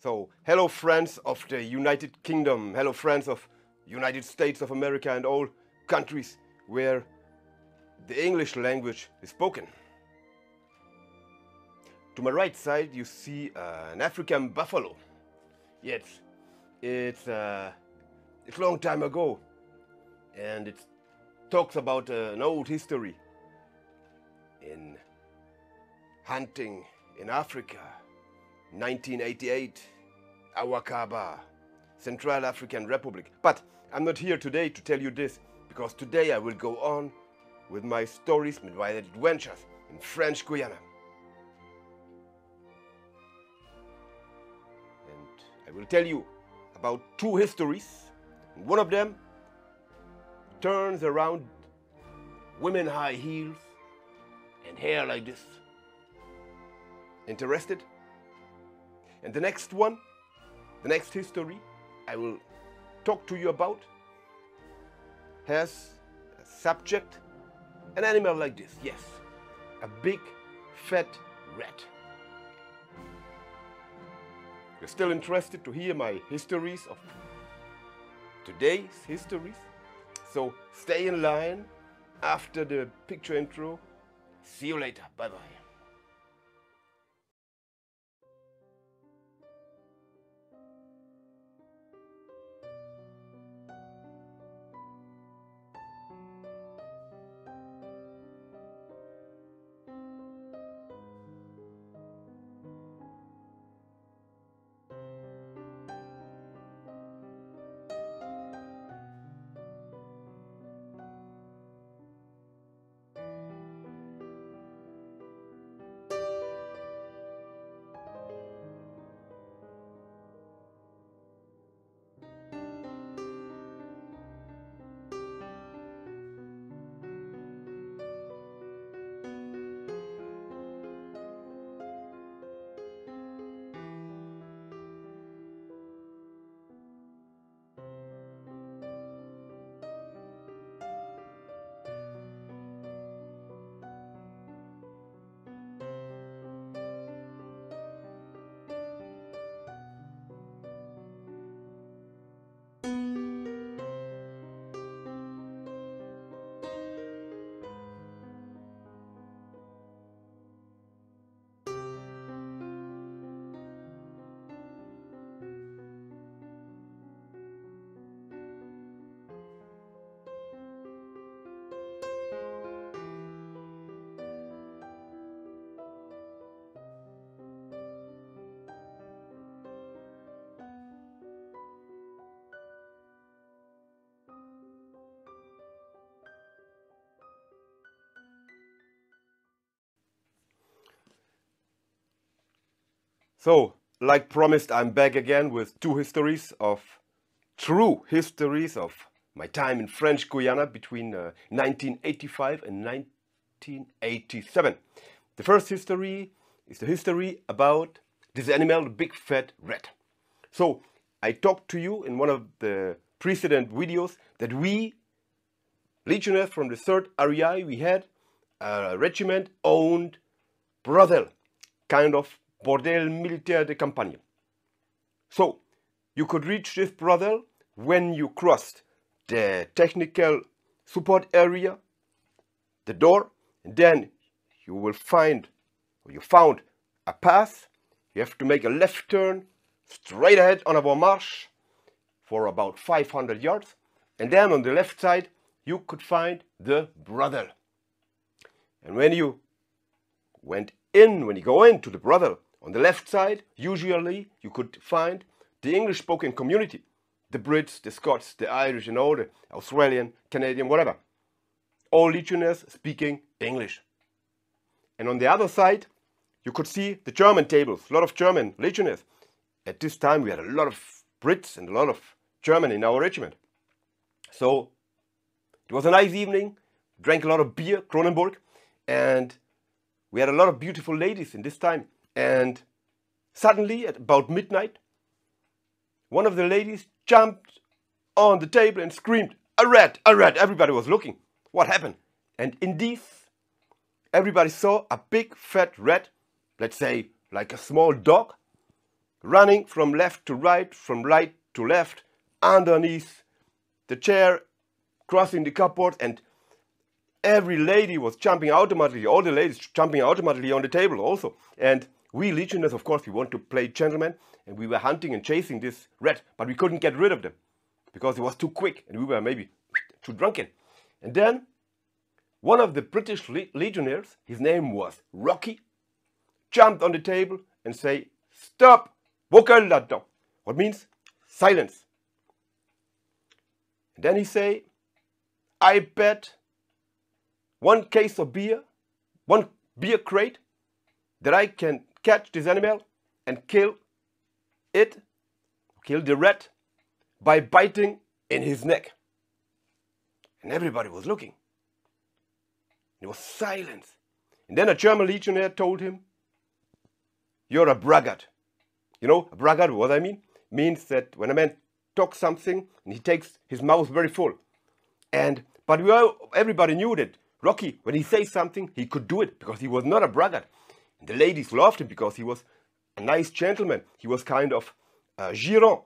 So, hello friends of the United Kingdom, hello friends of United States of America and all countries where the English language is spoken. To my right side you see an African buffalo. Yes, it's a long time ago and it talks about an old history in hunting in Africa. 1988, Awakaba, Central African Republic. But I'm not here today to tell you this, because today I will go on with my stories, with my adventures in French Guiana. And I will tell you about two histories. And one of them turns around women high heels and hair like this. Interested? And the next one, the next history I will talk to you about has a subject, an animal like this, yes, a big fat rat. You're still interested to hear my histories of today's histories? So stay in line after the picture intro. See you later, bye bye. So, like promised, I'm back again with two histories of true histories of my time in French Guiana between 1985 and 1987. The first history is the history about this animal, the big fat rat. So, I talked to you in one of the precedent videos that we, legionnaires from the 3rd area, we had a regiment owned brothel, kind of Bordel Militaire de Campagne. So, you could reach this brothel when you crossed the technical support area, the door, and then you will find, or you found, a path. You have to make a left turn straight ahead on our march for about 500 yards, and then on the left side you could find the brothel. And when you go into the brothel, on the left side, usually you could find the English-spoken community, the Brits, the Scots, the Irish, and all the Australian, Canadian, whatever. All legionnaires speaking English. And on the other side, you could see the German tables, a lot of German legionnaires. At this time, we had a lot of Brits and a lot of German in our regiment. So, it was a nice evening, drank a lot of beer, Kronenburg, and we had a lot of beautiful ladies in this time. And suddenly, at about midnight, one of the ladies jumped on the table and screamed, "A rat! A rat!" Everybody was looking. What happened? And indeed, everybody saw a big fat rat, let's say like a small dog, running from left to right, from right to left, underneath the chair, crossing the cupboard, and every lady was jumping automatically, all the ladies jumping automatically on the table also. And we legionnaires, of course, we want to play gentlemen, and we were hunting and chasing this rat, but we couldn't get rid of them because it was too quick and we were maybe too drunken. And then one of the British legionnaires, his name was Rocky, jumped on the table and say, "Stop! Vokal là-dedans." What means silence. And then he say, "I bet one case of beer, one beer crate, that I can catch this animal and kill the rat, by biting in his neck." And everybody was looking. There was silence. And then a German legionnaire told him, "You're a braggart." You know, a braggart, what I mean? Means that when a man talks something and he takes his mouth very full. But everybody knew that Rocky, when he says something, he could do it because he was not a braggart. And the ladies loved him because he was a nice gentleman. He was kind of a giron,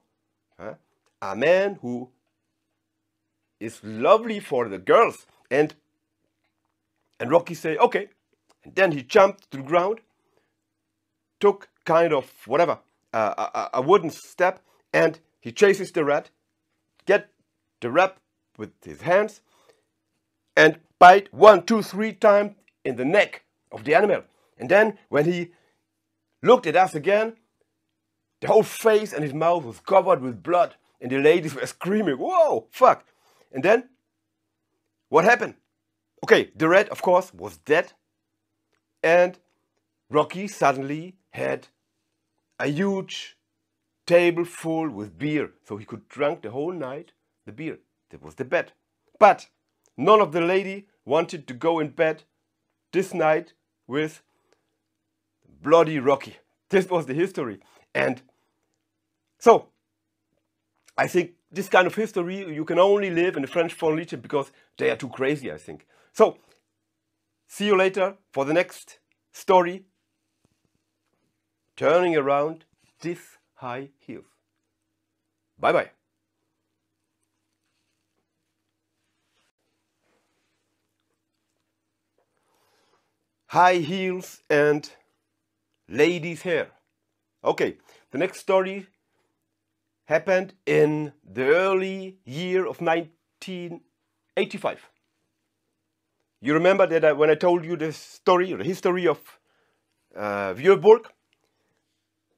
a man who is lovely for the girls. And Rocky say, "Okay." And then he jumped to the ground, took kind of whatever, a wooden step, and he chases the rat, get the rat with his hands, and bite 1, 2, 3 times in the neck of the animal. And then when he looked at us again, the whole face and his mouth was covered with blood, and the ladies were screaming, "Whoa, fuck!" And then what happened? Okay, the rat, of course, was dead, and Rocky suddenly had a huge table full with beer, so he could drink the whole night the beer. That was the bet. But none of the lady wanted to go in bed this night with bloody Rocky. This was the history. And so I think this kind of history you can only live in the French Foreign Legion because they are too crazy, I think. So see you later for the next story, turning around these high heels. Bye bye. High heels and ladies' hair. Okay, the next story happened in the early year of 1985. You remember that when I told you the story, or the history of Vieuxburg?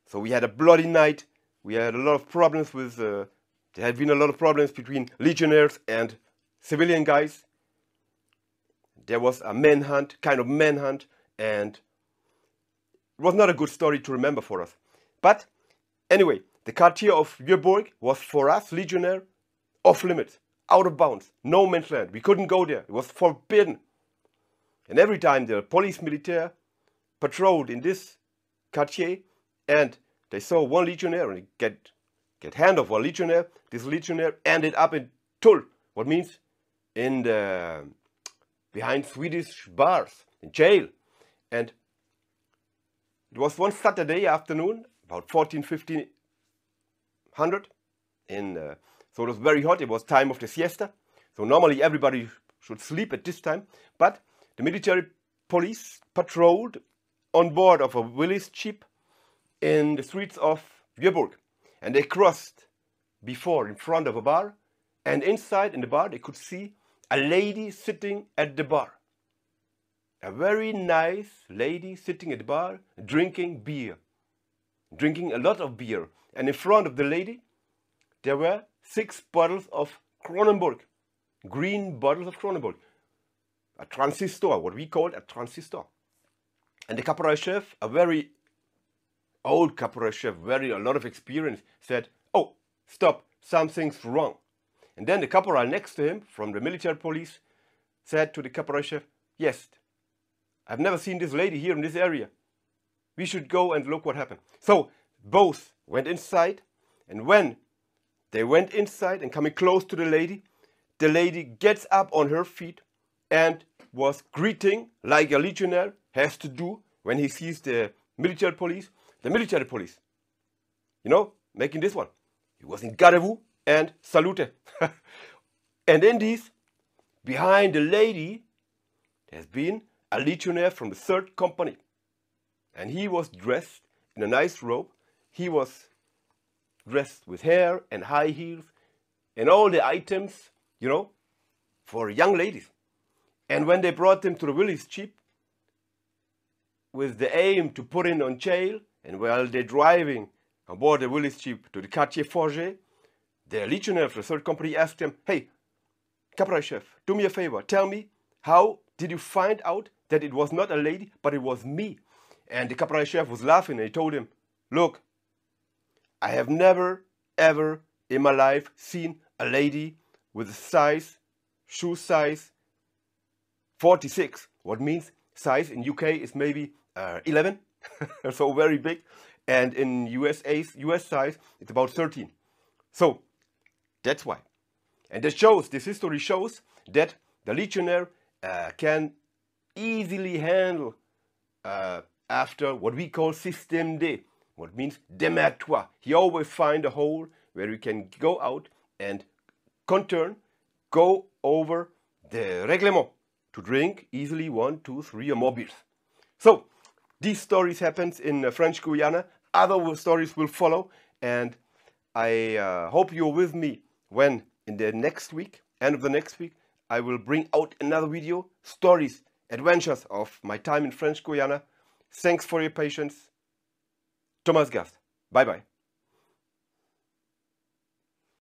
So we had a bloody night. We had a lot of problems with, there had been a lot of problems between legionnaires and civilian guys. There was a manhunt, kind of manhunt, and it was not a good story to remember for us. But anyway, the quartier of Vieuxburg was for us, legionnaire, off limits, out of bounds, no man's land. We couldn't go there. It was forbidden. And every time the police militaire patrolled in this quartier and they saw one legionnaire and get hand of one legionnaire, this legionnaire ended up in Tull. What means in the behind Swedish bars, in jail. And it was one Saturday afternoon, about 1500. So it was very hot. It was time of the siesta. So normally everybody should sleep at this time. But the military police patrolled on board of a Willis ship in the streets of Vieuxburg. And they crossed before in front of a bar. And inside in the bar they could see a lady sitting at the bar. A very nice lady sitting at the bar drinking beer. Drinking a lot of beer. And in front of the lady there were 6 bottles of Kronenbourg. Green bottles of Kronenbourg. A transistor, what we called a transistor. And the caporal chef, a very old caporal chef, a lot of experience, said, "Oh, stop, something's wrong." And then the caporal next to him, from the military police, said to the caporal chef, "Yes, I've never seen this lady here in this area. We should go and look what happened." So both went inside, and when they went inside and coming close to the lady gets up on her feet and was greeting like a legionnaire has to do when he sees the military police. The military police you know, making this one. He was in Gardez-vous and Salute. And in these, behind the lady, there's been a legionnaire from the 3rd company. And he was dressed in a nice robe. He was dressed with hair and high heels and all the items, you know, for young ladies. And when they brought him to the village jeep with the aim to put him on jail, and while they're driving aboard the village jeep to the Quartier Forget, the legionnaire of the 3rd company asked him, "Hey, Caporal Chef, do me a favor, tell me, how did you find out that it was not a lady, but it was me?" And the Caporal Chef was laughing and he told him, "Look, I have never, ever in my life seen a lady with a shoe size 46. What means size in UK is maybe 11, so very big. And in US size, it's about 13. So that's why. And this history shows that the legionnaire can easily handle after what we call système D, what means démerde-toi. He always find a hole where you can go out and go over the règlement to drink easily 1, 2, 3 or more beers. So these stories happens in French Guiana. Other stories will follow, and I hope you're with me when in the next week, end of the next week, I will bring out another video, stories, adventures of my time in French Guiana. Thanks for your patience. Thomas Gast. Bye bye.